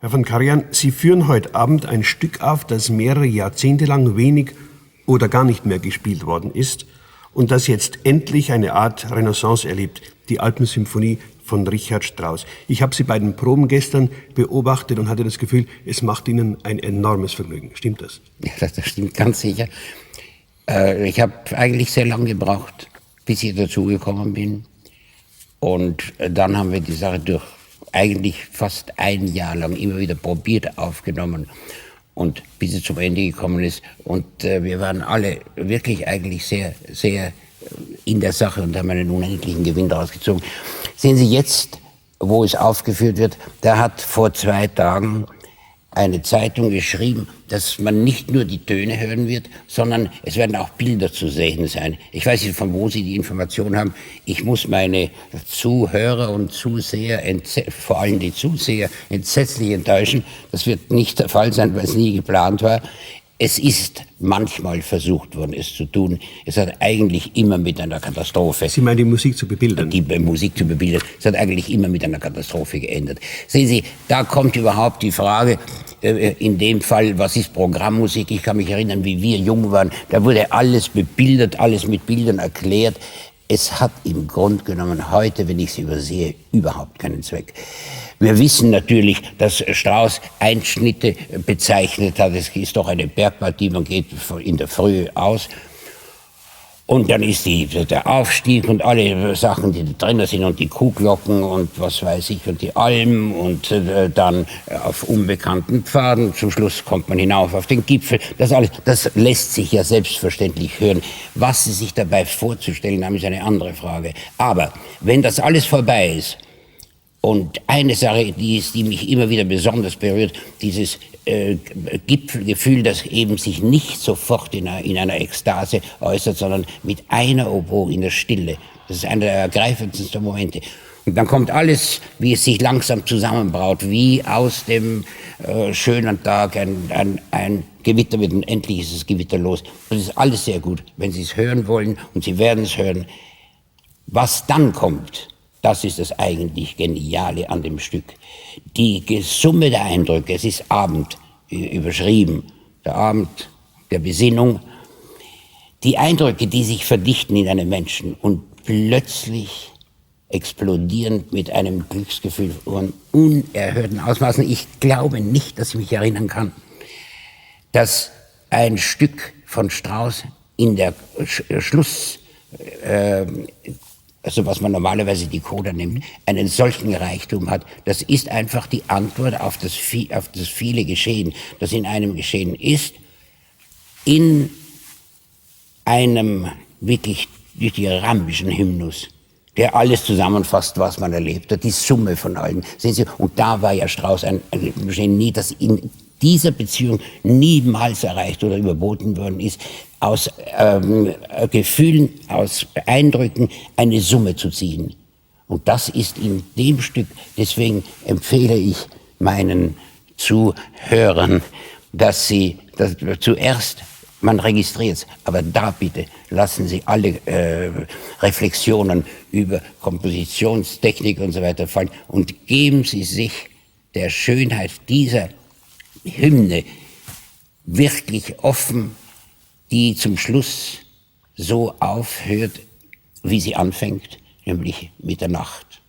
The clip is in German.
Herr van Karajan, Sie führen heute Abend ein Stück auf, das mehrere Jahrzehnte lang wenig oder gar nicht mehr gespielt worden ist und das jetzt endlich eine Art Renaissance erlebt, die Alpensymphonie von Richard Strauss. Ich habe Sie bei den Proben gestern beobachtet und hatte das Gefühl, es macht Ihnen ein enormes Vergnügen. Stimmt das? Ja, das stimmt ganz sicher. Ich habe eigentlich sehr lange gebraucht, bis ich dazugekommen bin. Und dann haben wir die Sache durch eigentlich fast ein Jahr lang immer wieder probiert, aufgenommen und bis es zum Ende gekommen ist. Und wir waren alle wirklich eigentlich sehr, sehr in der Sache und haben einen unendlichen Gewinn daraus gezogen. Sehen Sie jetzt, wo es aufgeführt wird, da hat vor 2 Tagen eine Zeitung geschrieben, dass man nicht nur die Töne hören wird, sondern es werden auch Bilder zu sehen sein. Ich weiß nicht, von wo Sie die Information haben. Ich muss meine Zuhörer und Zuseher, vor allem die Zuseher, entsetzlich enttäuschen. Das wird nicht der Fall sein, weil es nie geplant war. Es ist manchmal versucht worden, es zu tun. Es hat eigentlich immer mit einer Katastrophe. Sie meinen, die Musik zu bebildern? Die Musik zu bebildern. Es hat eigentlich immer mit einer Katastrophe geendet. Sehen Sie, da kommt überhaupt die Frage, in dem Fall, was ist Programmmusik? Ich kann mich erinnern, wie wir jung waren. Da wurde alles bebildert, alles mit Bildern erklärt. Es hat im Grunde genommen heute, wenn ich es übersehe, überhaupt keinen Zweck. Wir wissen natürlich, dass Strauss Einschnitte bezeichnet hat. Es ist doch eine Bergpartie, man geht in der Früh aus. Und dann ist der Aufstieg und alle Sachen, die da drin sind und die Kuhglocken und was weiß ich und die Almen und dann auf unbekannten Pfaden. Zum Schluss kommt man hinauf auf den Gipfel. Das alles, das lässt sich ja selbstverständlich hören. Was Sie sich dabei vorzustellen haben, ist eine andere Frage. Aber wenn das alles vorbei ist, und eine Sache, die mich immer wieder besonders berührt, dieses Gipfelgefühl, das eben sich nicht sofort in einer Ekstase äußert, sondern mit einer Oboe in der Stille. Das ist einer der ergreifendsten Momente. Und dann kommt alles, wie es sich langsam zusammenbraut, wie aus dem schönen Tag ein Gewitter wird und endlich ist das Gewitter los. Das ist alles sehr gut, wenn Sie es hören wollen und Sie werden es hören. Was dann kommt, das ist das eigentlich Geniale an dem Stück. Die Summe der Eindrücke, es ist Abend überschrieben, der Abend der Besinnung. Die Eindrücke, die sich verdichten in einem Menschen und plötzlich explodieren mit einem Glücksgefühl von unerhörten Ausmaßen. Ich glaube nicht, dass ich mich erinnern kann, dass ein Stück von Strauss in der Schluss also was man normalerweise die Coda nimmt, einen solchen Reichtum hat. Das ist einfach die Antwort auf das viele Geschehen, das in einem Geschehen ist, in einem wirklich dithyrambischen Hymnus, der alles zusammenfasst, was man erlebt hat, die Summe von allem. Sehen Sie, und da war ja Strauss ein Genie, das in dieser Beziehung niemals erreicht oder überboten worden ist, aus Gefühlen, aus Eindrücken eine Summe zu ziehen. Und das ist in dem Stück, deswegen empfehle ich meinen Zuhörern, dass sie zuerst, man registriert es, aber da bitte lassen Sie alle Reflexionen über Kompositionstechnik und so weiter fallen und geben Sie sich der Schönheit dieser Hymne wirklich offen, die zum Schluss so aufhört, wie sie anfängt, nämlich mit der Nacht.